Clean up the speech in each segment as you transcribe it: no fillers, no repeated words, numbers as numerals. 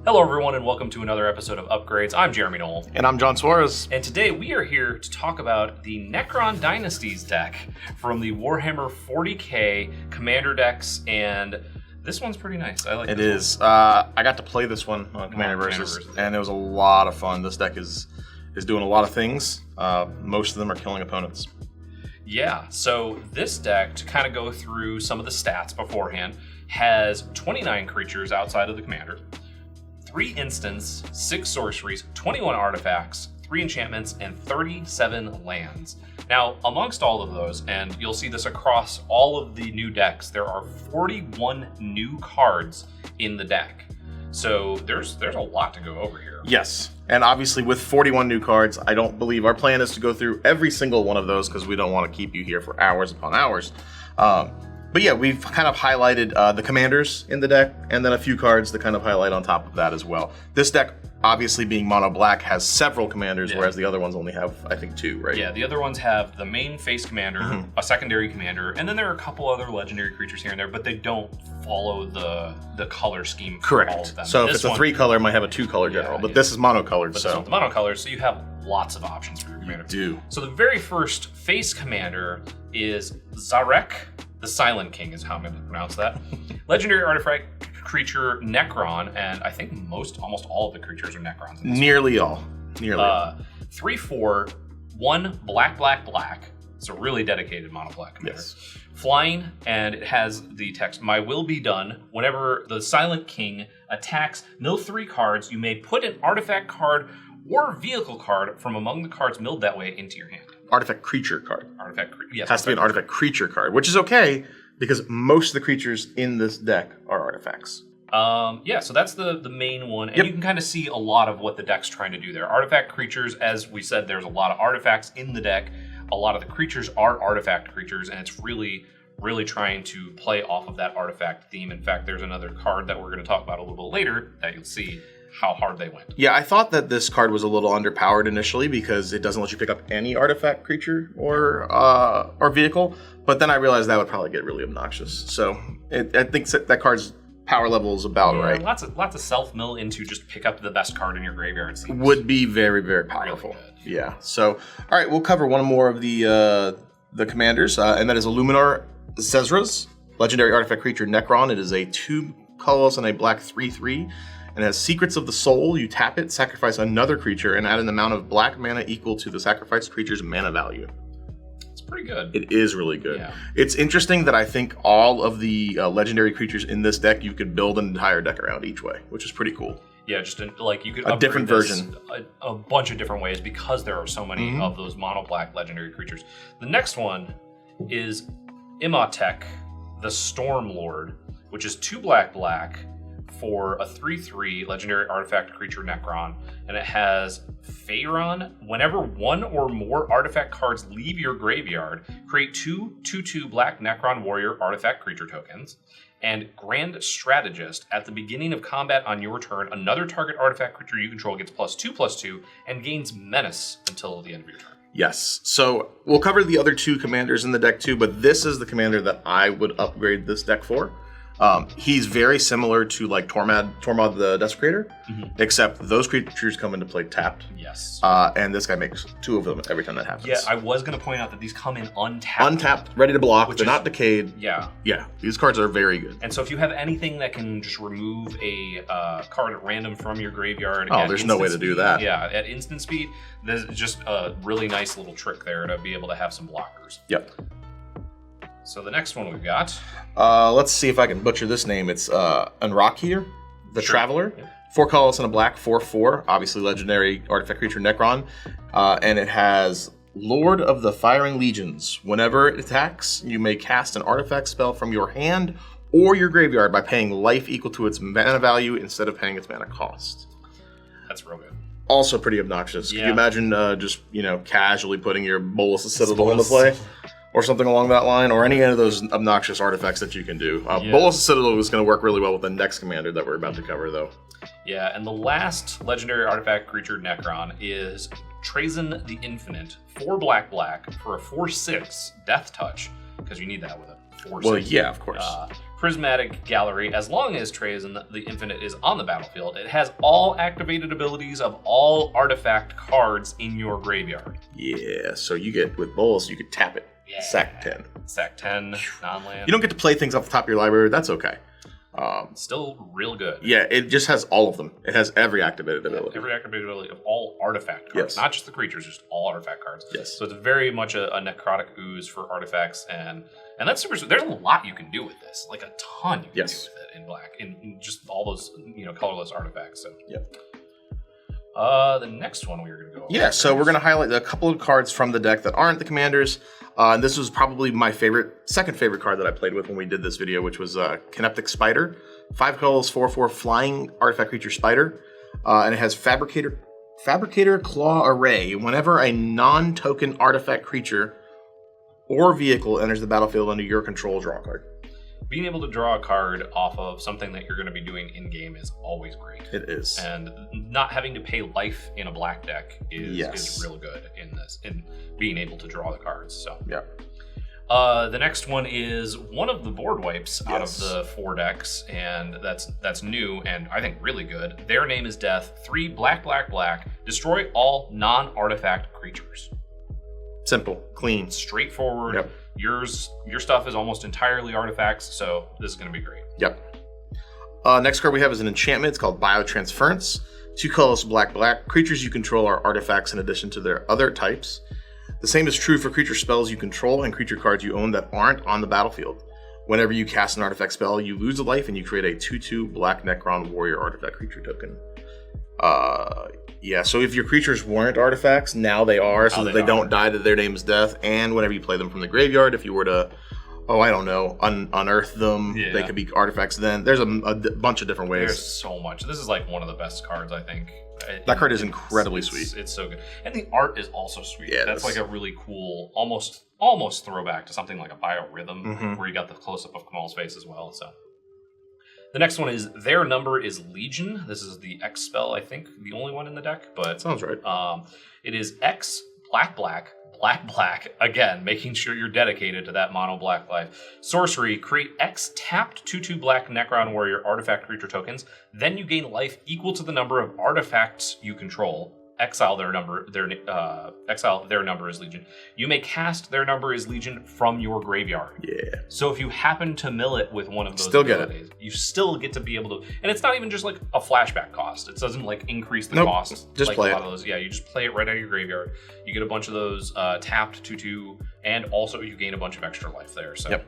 Hello everyone and welcome to another episode of Upgrades. I'm Jeremy Knoll. And I'm John Suarez. And today we are here to talk about the Necron Dynasties deck from the Warhammer 40k Commander decks, and this one's pretty nice. I like it. It is. I got to play this one on Commander Versus, and it was a lot of fun. This deck is doing a lot of things. Most of them are killing opponents. Yeah, so this deck, to kind of go through some of the stats beforehand, has 29 creatures outside of the commander, 3 instants, 6 sorceries, 21 artifacts, 3 enchantments, and 37 lands. Now, amongst all of those, and you'll see this across all of the new decks, there are 41 new cards in the deck. So there's a lot to go over here. Yes, and obviously with 41 new cards, I don't believe our plan is to go through every single one of those because we don't want to keep you here for hours upon hours. But yeah, we've kind of highlighted the commanders in the deck, and then a few cards to kind of highlight on top of that as well. This deck, obviously being mono black, has several commanders, whereas the other ones only have, I think, 2, right? Yeah, the other ones have the main face commander, a secondary commander, and then there are a couple other legendary creatures here and there, but they don't follow the color scheme for all of them. So if it's a 3-color, it might have a 2-color general, but this is monocolored. But this one's monocolored, so you have lots of options for your commander. You do. So the very first face commander is Zarek, the Silent King is how I'm going to pronounce that. Legendary artifact creature Necron, and I think almost all of the creatures are Necrons. Nearly all. 3/4, 1 black. It's a really dedicated mono black commander. Yes. Flying, and it has the text, "My will be done. Whenever the Silent King attacks, mill 3 cards. You may put an artifact card or vehicle card from among the cards milled that way into your hand." Artifact creature card. Yes. Has to be an artifact creature card, which is okay because most of the creatures in this deck are artifacts. Yeah, so that's the main one, and you can kind of see a lot of what the deck's trying to do there. Artifact creatures, as we said, there's a lot of artifacts in the deck. A lot of the creatures are artifact creatures, and it's really trying to play off of that artifact theme. In fact, there's another card that we're going to talk about a little bit later that you'll see how hard they went. Yeah, I thought that this card was a little underpowered initially because it doesn't let you pick up any artifact creature or vehicle, but then I realized that would probably get really obnoxious. So I think that card's power level is about right. Lots of self-mill into just pick up the best card in your graveyard. Would be very, very powerful. Really yeah. So, all right, we'll cover one more of the commanders, and that is Illuminar Cesras, legendary artifact creature Necron. It is a 2 colorless and a black 3/3. And has Secrets of the Soul. You tap it, sacrifice another creature, and add an amount of black mana equal to the sacrificed creature's mana value. It's pretty good. It is really good. Yeah. It's interesting that I think all of the legendary creatures in this deck, you could build an entire deck around each way, which is pretty cool. Yeah, just like you could a different version, a bunch of different ways because there are so many of those mono black legendary creatures. The next one is Imhotep, the Storm Lord, which is 2 black for a 3/3 legendary artifact creature Necron, and it has Pharaon. Whenever 1 or more artifact cards leave your graveyard, create 2/2 black Necron warrior artifact creature tokens. And Grand Strategist, at the beginning of combat on your turn, another target artifact creature you control gets +2/+2 and gains menace until the end of your turn. Yes, so we'll cover the other 2 commanders in the deck too, but this is the commander that I would upgrade this deck for. He's very similar to like Tormod the Desecrator, except those creatures come into play tapped. Yes. And this guy makes 2 of them every time that happens. Yeah, I was going to point out that these come in untapped. Untapped, ready to block. They're not decayed. Yeah. Yeah, these cards are very good. And so if you have anything that can just remove a card at random from your graveyard. There's no way to do that. Yeah, at instant speed, there's just a really nice little trick there to be able to have some blockers. Yep. So the next one we've got. Let's see if I can butcher this name. It's Unrakir, the Traveler. Yeah. 4 colorless and a black, 4/4. Obviously legendary artifact creature Necron. And it has Lord of the Firing Legions. Whenever it attacks, you may cast an artifact spell from your hand or your graveyard by paying life equal to its mana value instead of paying its mana cost. That's real good. Also pretty obnoxious. Yeah. Could you imagine just, casually putting your Bolus of Citadel into play? Or something along that line, or any of those obnoxious artifacts that you can do. Bolus of Citadel is going to work really well with the next commander that we're about to cover, though. Yeah, and the last legendary artifact creature Necron is Trazyn the Infinite, 4 black for a 4/6 Death Touch, because you need that with a 4/6. Well, yeah, of course. prismatic gallery. As long as Trazen the Infinite is on the battlefield, it has all activated abilities of all artifact cards in your graveyard. Yeah, so you get, with Bolas, you could tap it. Yeah. Sack 10. Sack 10, non-land. You don't get to play things off the top of your library. That's okay. Still real good. Yeah, it just has all of them. It has every activated ability. Every activated ability of all artifact cards. Yes. Not just the creatures, just all artifact cards. Yes. So it's very much a necrotic ooze for artifacts, and that's super. There's a lot you can do with this, like a ton you can do with it in black, in just all those colorless artifacts. So yep. The next one we were going to go over. Yeah, so we're going to highlight a couple of cards from the deck that aren't the commanders. And this was probably my second favorite card that I played with when we did this video, which was Kineptic Spider. 5 colors, 4/4 flying artifact creature spider. And it has Fabricator Claw Array. Whenever a non-token artifact creature or vehicle enters the battlefield under your control, draw a card. Being able to draw a card off of something that you're going to be doing in-game is always great. It is. And not having to pay life in a black deck is real good in being able to draw the cards. So yeah. The next one is one of the board wipes out of the 4 decks, and that's new and I think really good. Their Name is Death. 3 black. Destroy all non-artifact creatures. Simple, clean, straightforward. Yep. Your stuff is almost entirely artifacts, so this is going to be great. Yep. Next card we have is an enchantment. It's called Biotransference. 2 colors, black. Creatures you control are artifacts in addition to their other types. The same is true for creature spells you control and creature cards you own that aren't on the battlefield. Whenever you cast an artifact spell, you lose a life and you create a 2/2 black Necron warrior artifact creature token. Yeah, so if your creatures weren't artifacts, now they are, so that they don't die to Their Name is Death. And whenever you play them from the graveyard, if you were to, unearth them, they could be artifacts then. There's a bunch of different ways. There's so much. This is like one of the best cards, I think. That card is incredibly sweet. It's so good. And the art is also sweet. Yeah, that's like a really cool, almost throwback to something like a Biorhythm, where you got the close-up of Kamal's face as well, so. The next one is Their Number is Legion. This is the X spell, I think, the only one in the deck, but sounds right. It is X black. Again, making sure you're dedicated to that mono black life. Sorcery, create X tapped 2/2 black Necron warrior artifact creature tokens. Then you gain life equal to the number of artifacts you control. Exile their number is Legion. You may cast Their Number is Legion from your graveyard. Yeah. So if you happen to mill it with one of those abilities, you still get to be able to, and it's not even just like a flashback cost. It doesn't like increase the cost. Just like play a lot of those. Yeah, you just play it right out of your graveyard. You get a bunch of those tapped 2/2, and also you gain a bunch of extra life there. So yep.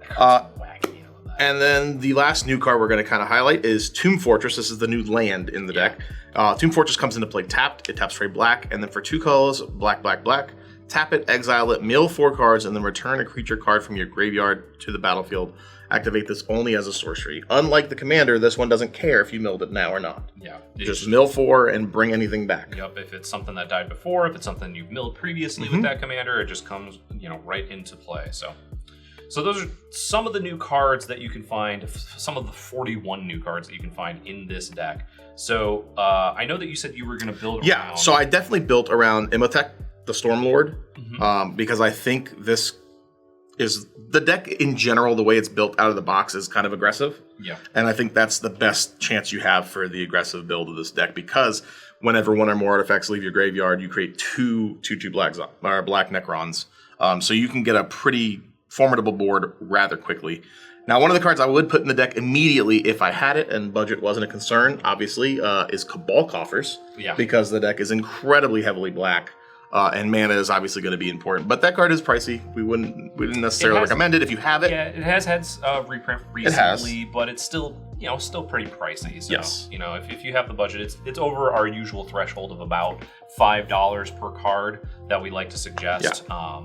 Wacky. And then the last new card we're going to kind of highlight is Tomb Fortress. This is the new land in the deck. Tomb Fortress comes into play tapped. It taps for a black, and then for 2 colors, black. Tap it, exile it, mill 4 cards, and then return a creature card from your graveyard to the battlefield. Activate this only as a sorcery. Unlike the commander, this one doesn't care if you milled it now or not. Yeah. Just mill 4 and bring anything back. Yep. If it's something that died before, if it's something you've milled previously with that commander, it just comes, right into play. So those are some of the new cards that you can find, some of the 41 new cards that you can find in this deck. So I know that you said you were going to build around... Yeah, so I definitely built around Imhotep, the Stormlord, because I think this is... The deck in general, the way it's built out of the box is kind of aggressive. Yeah. And I think that's the best chance you have for the aggressive build of this deck, because whenever one or more artifacts leave your graveyard, you create 2/2 black Necrons. So you can get a pretty formidable board rather quickly. Now, one of the cards I would put in the deck immediately if I had it and budget wasn't a concern, obviously, is Cabal Coffers. Yeah. Because the deck is incredibly heavily black, and mana is obviously going to be important. But that card is pricey. We wouldn't necessarily recommend it if you have it. Yeah, it has had reprint recently, but it's still pretty pricey. So, yes. If you have the budget, it's over our usual threshold of about $5 per card that we like to suggest. Yeah.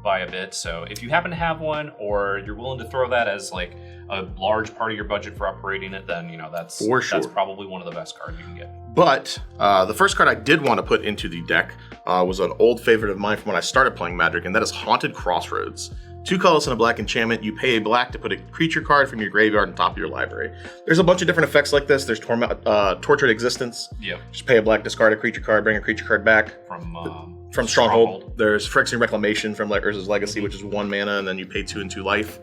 By a bit. So if you happen to have one, or you're willing to throw that as like a large part of your budget for upgrading it, then that's probably one of the best cards you can get. But the first card I did want to put into the deck was an old favorite of mine from when I started playing Magic, and that is Haunted Crossroads. 2 colors and a black enchantment. You pay a black to put a creature card from your graveyard on top of your library. There's a bunch of different effects like this. There's Tortured Existence. Yeah. Just pay a black, discard a creature card, bring a creature card back. From Stronghold. There's Phyrexian Reclamation from Urza's Legacy, which is 1 mana, and then you pay 2 and 2 life.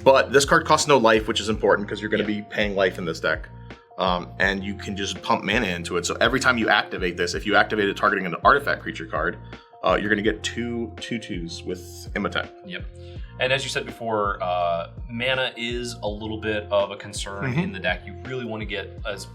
But this card costs no life, which is important because you're going to be paying life in this deck. And you can just pump mana into it. So every time you activate this, if you activate it targeting an artifact creature card, you're going to get 2/2s with Imhotep. Yep. And as you said before, mana is a little bit of a concern in the deck. You really want to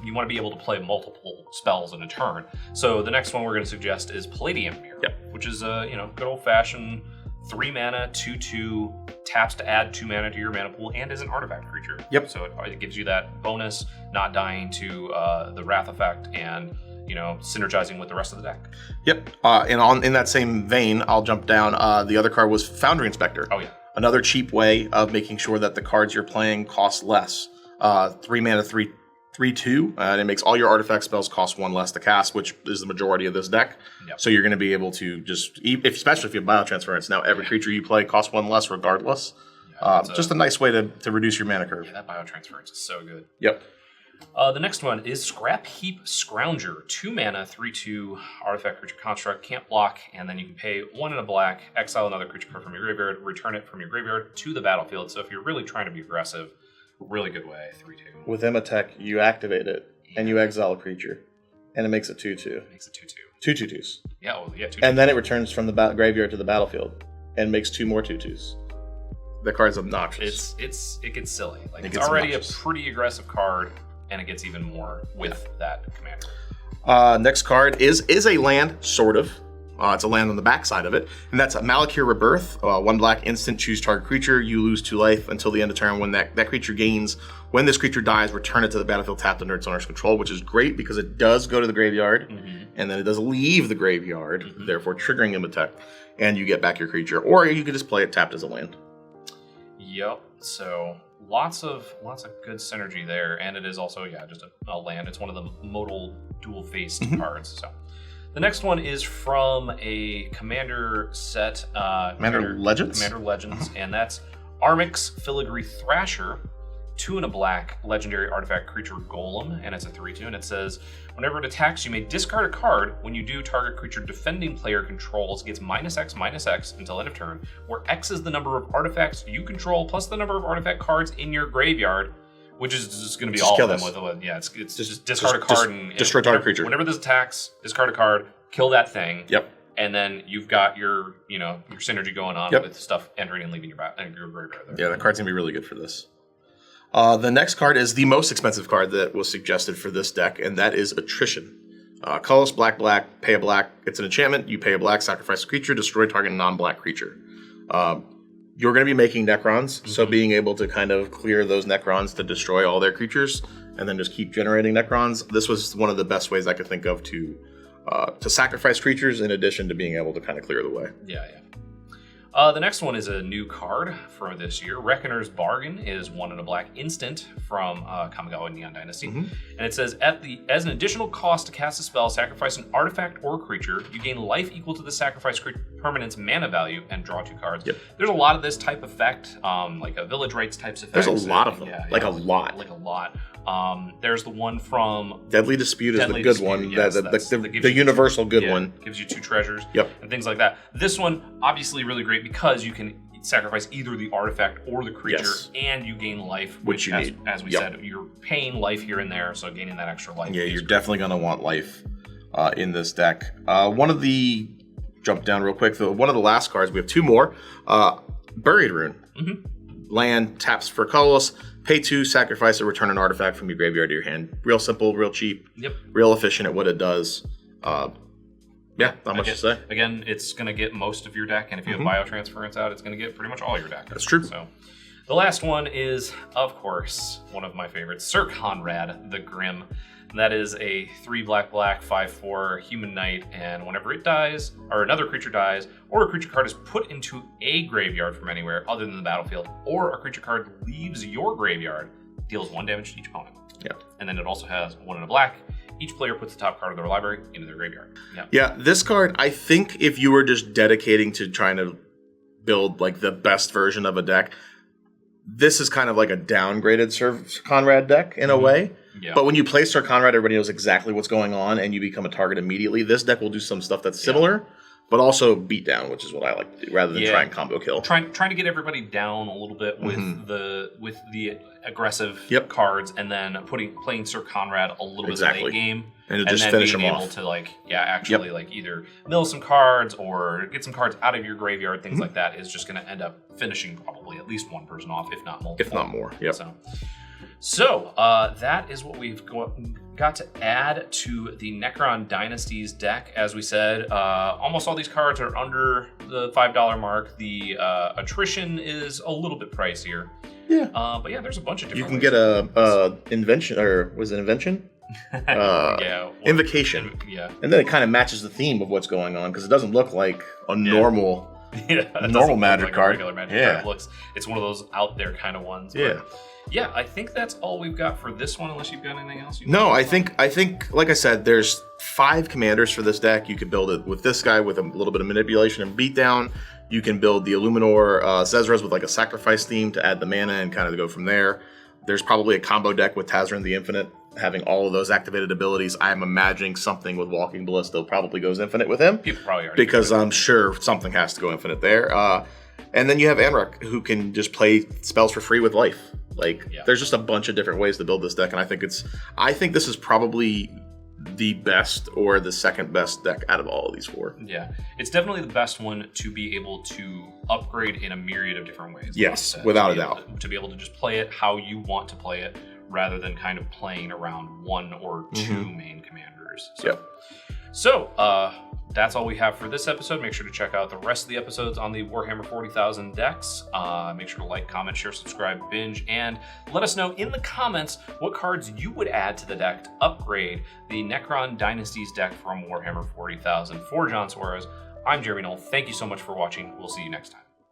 you want to be able to play multiple spells in a turn. So the next one we're going to suggest is Palladium Mirror, which is a good old-fashioned 3 mana, 2/2, taps to add 2 mana to your mana pool, and is an artifact creature. Yep. So it gives you that bonus, not dying to the Wrath effect, and synergizing with the rest of the deck. Yep. And in that same vein, I'll jump down. The other card was Foundry Inspector. Oh yeah. Another cheap way of making sure that the cards you're playing cost less. 3 mana, 3/2, and it makes all your artifact spells cost 1 less to cast, which is the majority of this deck. Yep. So you're going to be able to especially if you have biotransference, now every creature you play costs 1 less regardless. Just a nice way to reduce your mana curve. Yeah, that biotransference is so good. Yep. The next one is Scrap Heap Scrounger. 2 mana, 3/2, artifact creature construct, can't block, and then you can pay 1 and a black, exile another creature card from your graveyard, return it from your graveyard to the battlefield. So if you're really trying to be aggressive, really good way, 3/2. With Imhotep, you activate it, and you exile a creature, and it makes it 2/2. It makes it 2/2. 2 2/2s. Yeah, well, yeah, 2/2. And then it returns from the graveyard to the battlefield, and makes 2 more 2/2s. The card's obnoxious. It gets silly. Like It it's gets already obnoxious. a pretty aggressive card, and it gets even more with that commander. Next card is a land, sort of. It's a land on the back side of it, and that's a Malakir Rebirth. 1 black instant, choose target creature. You lose 2 life until the end of turn. When that creature gains, when this creature dies, return it to the battlefield tapped under its owner's control, which is great because it does go to the graveyard, and then it does leave the graveyard, therefore triggering Imhotep, and you get back your creature. Or you could just play it tapped as a land. Yep. So lots of good synergy there, and it is also just a land. It's one of the modal dual-faced cards. So the next one is from a commander set, Commander Legends, and that's Armix Filigree Thrasher. 2 and a black legendary artifact creature golem, and it's a 3/2, and it says whenever it attacks, you may discard a card. When you do, target creature defending player controls gets -X/-X until end of turn, where X is the number of artifacts you control plus the number of artifact cards in your graveyard, which is just going to be all of them. It's just discard a card and destroy target creature. Whenever this attacks, discard a card, kill that thing. Yep. And then you've got your synergy going on with stuff entering and leaving your graveyard there. Yeah, that card's going to be really good for this. The next card is the most expensive card that was suggested for this deck, and that is Attrition. Colorless, black, pay a black. It's an enchantment. You pay a black, sacrifice a creature, destroy target non-black creature. You're going to be making Necrons, so being able to kind of clear those Necrons to destroy all their creatures, and then just keep generating Necrons. This was one of the best ways I could think of to sacrifice creatures, in addition to being able to kind of clear the way. Yeah. The next one is a new card for this year. Reckoner's Bargain is 1 and a black instant from Kamigawa Neon Dynasty. And it says, as an additional cost to cast a spell, sacrifice an artifact or creature. You gain life equal to the sacrifice permanent's mana value and draw 2 cards. Yep. There's a lot of this type effect, like a Village Rites types effects. There's a lot of them. Like a lot. There's the one from Deadly Dispute is the good one. Yes, the universal good one. Gives you 2 treasures. Yep. And things like that. This one, obviously really great because you can sacrifice either the artifact or the creature, and you gain life, which you need. As we said, you're paying life here and there, so gaining that extra life. Yeah, you're definitely going to want life in this deck. Jump down real quick, one of the last cards, we have 2 more. Buried Rune. Land, taps for colorless, pay 2, sacrifice or return an artifact from your graveyard to your hand. Real simple, real cheap, real efficient at what it does. Not much to say. Again, it's going to get most of your deck, and if you have biotransference out, it's going to get pretty much all your deck. That's true. So, the last one is, of course, one of my favorites, Sir Conrad the Grim. And that is a 3 black 5/4 human knight, and whenever it dies, or another creature dies, or a creature card is put into a graveyard from anywhere other than the battlefield, or a creature card leaves your graveyard, deals 1 damage to each opponent. Yeah. And then it also has 1 and a black. Each player puts the top card of their library into their graveyard. Yeah, this card, I think if you were just dedicating to trying to build like the best version of a deck, this is kind of like a downgraded Sir Conrad deck in a way. Yeah. But when you play Sir Conrad, everybody knows exactly what's going on, and you become a target immediately. This deck will do some stuff that's similar, but also beat down, which is what I like to do, rather than try and combo kill. Trying to get everybody down a little bit with the aggressive cards, and then playing Sir Conrad a little bit late game, and just then finish being him able off. to actually either mill some cards or get some cards out of your graveyard, things like that, is just going to end up finishing probably at least one person off, if not multiple. If not more. Yep. So that is what we've got to add to the Necron Dynasties deck. As we said, almost all these cards are under the $5 mark. The attrition is a little bit pricier. Yeah. But yeah, there's a bunch of different You can get a invention, or was it invention? Invocation. And then it kind of matches the theme of what's going on, because it doesn't look like a normal Magic card. Regular Magic card. It's one of those out there kind of ones. Yeah, I think that's all we've got for this one, unless you've got anything else. I think, like I said, there's 5 commanders for this deck. You could build it with this guy with a little bit of manipulation and beatdown. You can build the Illuminor Zezras with like a sacrifice theme to add the mana and kind of go from there. There's probably a combo deck with Tazran the Infinite, having all of those activated abilities. I'm imagining something with Walking Ballista probably goes infinite with him. People probably already, because I'm sure something has to go infinite there. And then you have Anrek, who can just play spells for free with life. There's just a bunch of different ways to build this deck, and I think this is probably the best or the second best deck out of all of these 4. Yeah, it's definitely the best one to be able to upgrade in a myriad of different ways. Yes, without a doubt. To be able to just play it how you want to play it, rather than kind of playing around 1 or 2 main commanders. So that's all we have for this episode. Make sure to check out the rest of the episodes on the Warhammer 40,000 decks. Make sure to like, comment, share, subscribe, binge, and let us know in the comments what cards you would add to the deck to upgrade the Necron Dynasties deck from Warhammer 40,000. For John Suarez, I'm Jeremy Knoll. Thank you so much for watching. We'll see you next time.